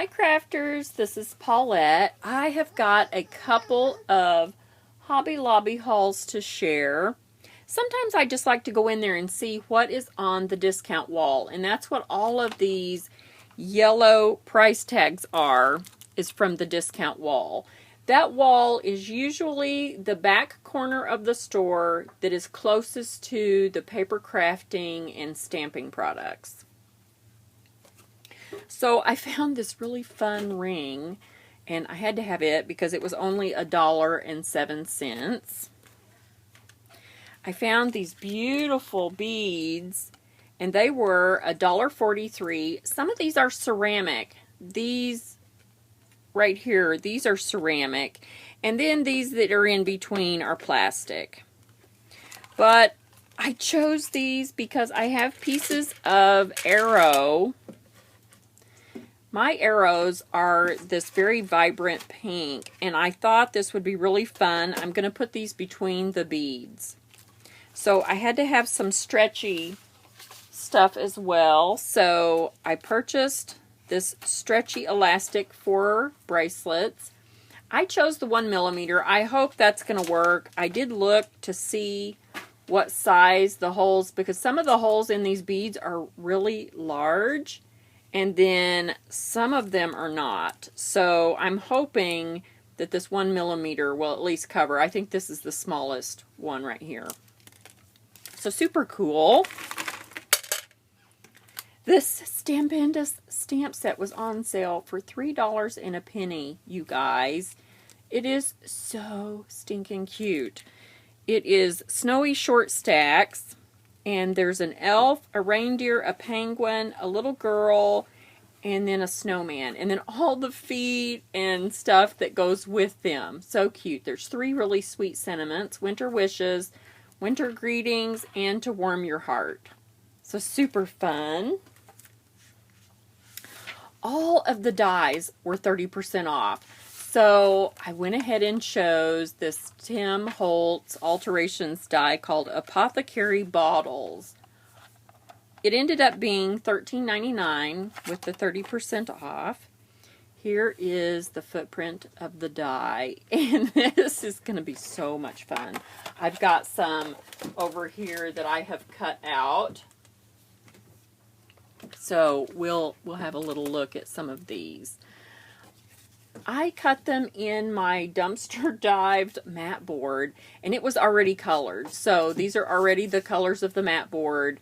Hi crafters, this is Paulette. I have got a couple of Hobby Lobby hauls to share. Sometimes I just like to go in there and see what is on the discount wall, and that's what all of these yellow price tags are, is from the discount wall. That wall is usually the back corner of the store that is closest to the paper crafting and stamping products. So I found this really fun ring, and I had to have it because it was only $1.07. I found these beautiful beads, and they were $1.43. Some of these are ceramic. These right here, these are ceramic, and then these that are in between are plastic. But I chose these because I have pieces of arrow. My arrows are this very vibrant pink, and I thought this would be really fun. I'm going to put these between the beads. So I had to have some stretchy stuff as well. So I purchased this stretchy elastic for bracelets. I chose the 1mm. I hope that's going to work. I did look to see what size the holes, because some of the holes in these beads are really large, and then some of them are not. So I'm hoping that this 1mm will at least cover. I think this is the smallest one right here. So super cool. This Stampendous stamp set was on sale for $3 and a penny, you guys. It is so stinking cute. It is snowy short stacks, and there's an elf, a reindeer, a penguin, a little girl, and then a snowman, and then all the feet and stuff that goes with them. So cute. There's 3 really sweet sentiments: winter wishes, winter greetings, and to warm your heart. So super fun. All of the dies were 30% off. So I went ahead and chose this Tim Holtz Alterations die called Apothecary Bottles. It ended up being $13.99 with the 30% off. Here is the footprint of the die, and this is going to be so much fun. I've got some over here that I have cut out. So we'll have a little look at some of these. I cut them in my dumpster dived mat board, and it was already colored. So these are already the colors of the mat board.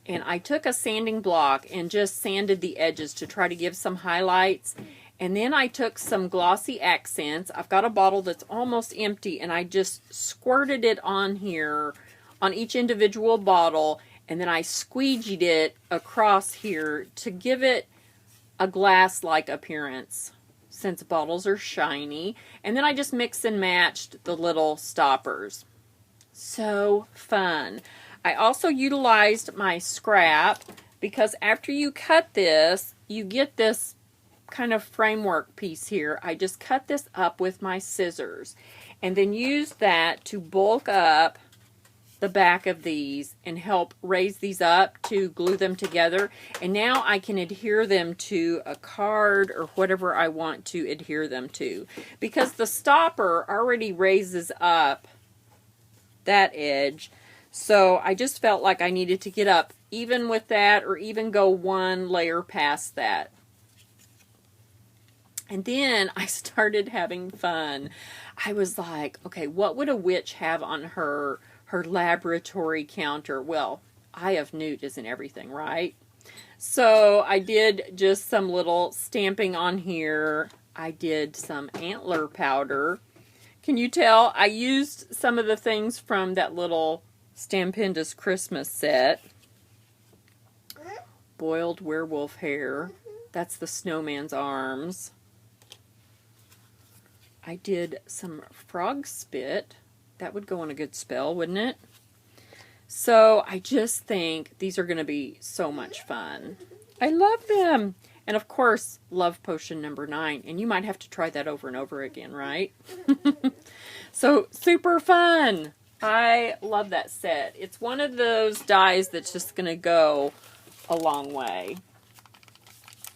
And I took a sanding block and just sanded the edges to try to give some highlights. And then I took some glossy accents. I've got a bottle that's almost empty, and I just squirted it on here, on each individual bottle, and then I squeegeed it across here to give it a glass-like appearance, since bottles are shiny. And then I just mixed and matched the little stoppers. So fun. I also utilized my scrap, because after you cut this, you get this kind of framework piece here. I just cut this up with my scissors, and then used that to bulk up the back of these and help raise these up to glue them together. And now I can adhere them to a card or whatever I want to adhere them to, because the stopper already raises up that edge. So I just felt like I needed to get up even with that, or even go one layer past that. And then I started having fun. I was like, okay, what would a witch have on her laboratory counter? Well, Eye of Newt isn't everything, right? So I did just some little stamping on here. I did some antler powder. Can you tell? I used some of the things from that little Stampendous Christmas set. Boiled werewolf hair. That's the snowman's arms. I did some frog spit. That would go on a good spell, wouldn't it? So I just think these are going to be so much fun. I love them. And of course, love potion number 9. And you might have to try that over and over again, right? So super fun. I love that set. It's one of those dies that's just going to go a long way.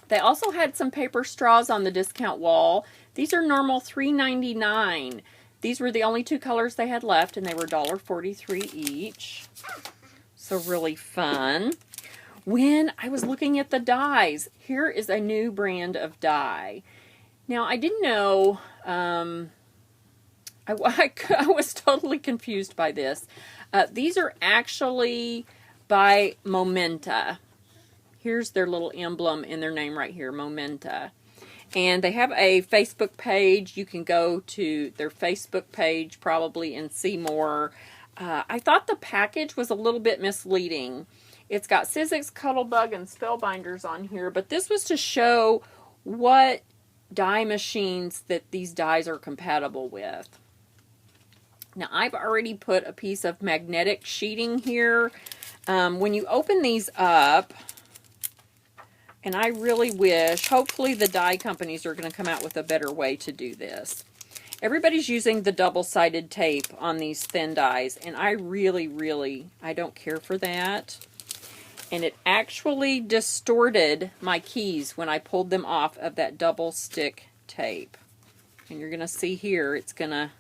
They also had some paper straws on the discount wall. These are normal $3.99. These were the only two colors they had left, and they were $1.43 each. So really fun. When I was looking at the dyes, here is a new brand of dye. Now, I didn't know, I was totally confused by this. These are actually by Momenta. Here's their little emblem in their name right here, Momenta. And they have a Facebook page. You can go to their Facebook page probably and see more. I thought the package was a little bit misleading. It's got Sizzix, Cuttlebug, and Spellbinders on here, but this was to show what dye machines that these dyes are compatible with. Now, I've already put a piece of magnetic sheeting here. When you open these up, and I really wish, hopefully the dye companies are going to come out with a better way to do this. Everybody's using the double-sided tape on these thin dyes, and I I don't care for that. And it actually distorted my keys when I pulled them off of that double stick tape. And you're going to see here, it's going to...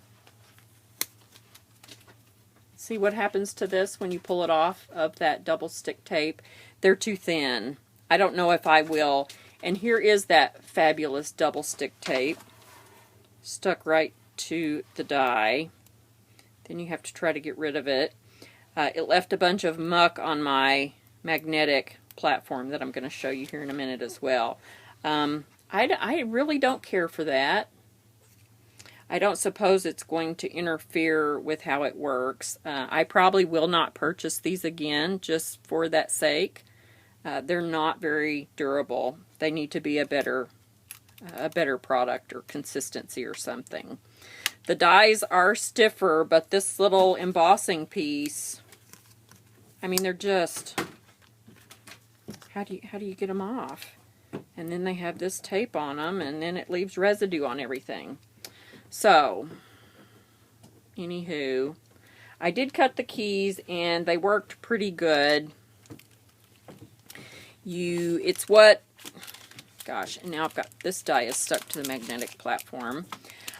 See what happens to this when you pull it off of that double stick tape? They're too thin. I don't know if I will. And here is that fabulous double stick tape stuck right to the die. Then you have to try to get rid of it. It left a bunch of muck on my magnetic platform that I'm going to show you here in a minute as well. I really don't care for that. I don't suppose it's going to interfere with how it works. I probably will not purchase these again just for that sake. They're not very durable. They need to be a better product or consistency or something. The dies are stiffer, but this little embossing piece, I mean, they're just, how do you get them off? And then they have this tape on them, and then it leaves residue on everything. So, anywho, I did cut the keys, and they worked pretty good. It's what, gosh, and now I've got, this die is stuck to the magnetic platform.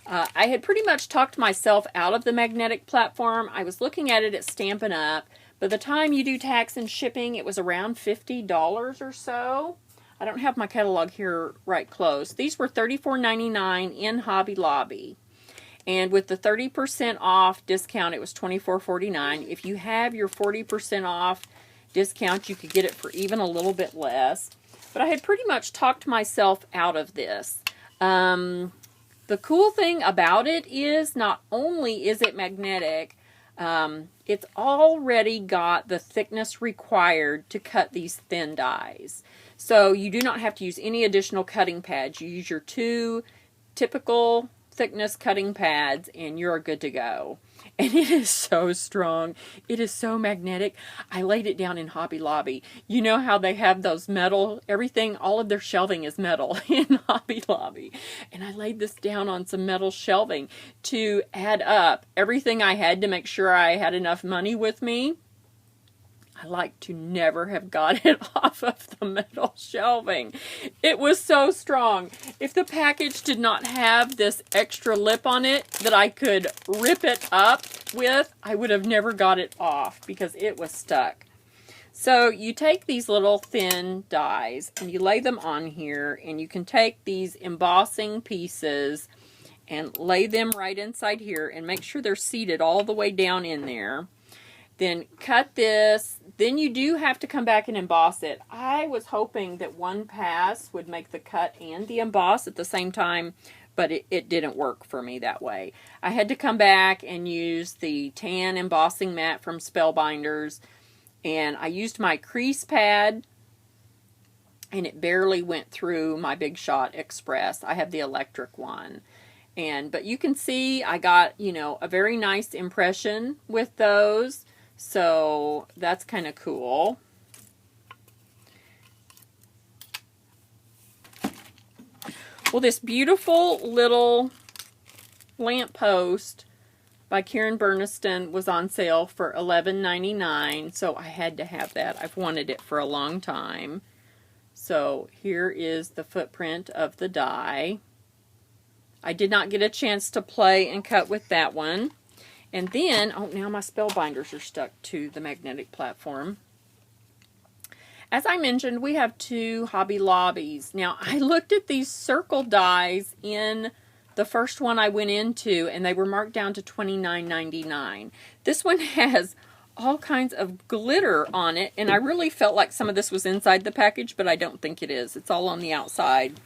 I had pretty much talked myself out of the magnetic platform. I was looking at it at Stampin' Up. By the time you do tax and shipping, it was around $50 or so. I don't have my catalog here right close. These were $34.99 in Hobby Lobby. And with the 30% off discount, it was $24.49. If you have your 40% off discount, you could get it for even a little bit less. But I had pretty much talked myself out of this. The cool thing about it is not only is it magnetic, it's already got the thickness required to cut these thin dies. So you do not have to use any additional cutting pads. You use your 2 typical thickness cutting pads and you're good to go. And it is so strong. It is so magnetic. I laid it down in Hobby Lobby. You know how they have those metal, everything, all of their shelving is metal in Hobby Lobby. And I laid this down on some metal shelving to add up everything I had to make sure I had enough money with me. I like to never have got it off of the metal shelving. It was so strong. If the package did not have this extra lip on it that I could rip it up with, I would have never got it off because it was stuck. So you take these little thin dies and you lay them on here, and you can take these embossing pieces and lay them right inside here and make sure they're seated all the way down in there. Then cut this. Then you do have to come back and emboss it. I was hoping that one pass would make the cut and the emboss at the same time, but it didn't work for me that way. I had to come back and use the tan embossing mat from Spellbinders, and I used my crease pad, and it barely went through my Big Shot Express. I have the electric one. But you can see I got, a very nice impression with those. So that's kind of cool. Well, this beautiful little lamppost by Karen Burniston was on sale for $11.99, so I had to have that. I've wanted it for a long time. So here is the footprint of the die. I did not get a chance to play and cut with that one. And then, oh, now my spellbinders are stuck to the magnetic platform. As I mentioned, we have 2 Hobby Lobbies. Now, I looked at these circle dies in the first one I went into, and they were marked down to $29.99. This one has all kinds of glitter on it, and I really felt like some of this was inside the package, but I don't think it is. It's all on the outside.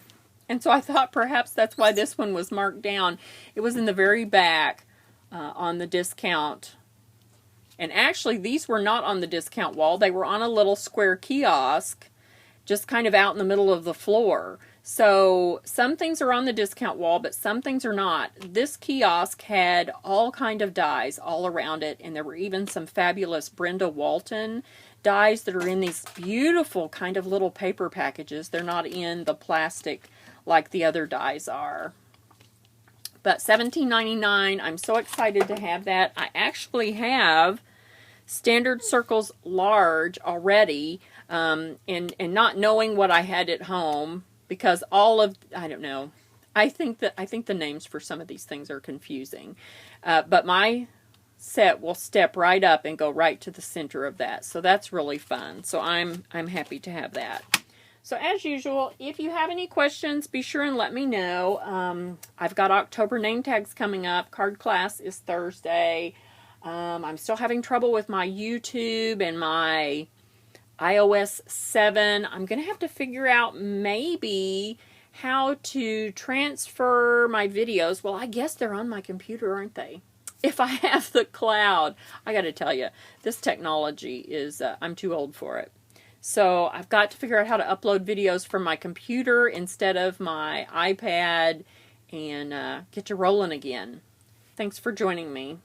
And so I thought perhaps that's why this one was marked down. It was in the very back on the discount. And actually, these were not on the discount wall. They were on a little square kiosk, just kind of out in the middle of the floor. So some things are on the discount wall, but some things are not. This kiosk had all kind of dies all around it, and there were even some fabulous Brenda Walton dies that are in these beautiful kind of little paper packages. They're not in the plastic like the other dies are. But $17.99, I'm so excited to have that. I actually have Standard Circles large already, and not knowing what I had at home, because all of, I don't know, I think the names for some of these things are confusing. But my set will step right up and go right to the center of that. So that's really fun. So I'm happy to have that. So as usual, if you have any questions, be sure and let me know. I've got October name tags coming up. Card class is Thursday. I'm still having trouble with my YouTube and my iOS 7. I'm going to have to figure out maybe how to transfer my videos. Well, I guess they're on my computer, aren't they? If I have the cloud. I got to tell you, this technology is, I'm too old for it. So I've got to figure out how to upload videos from my computer instead of my iPad and get to rolling again. Thanks for joining me.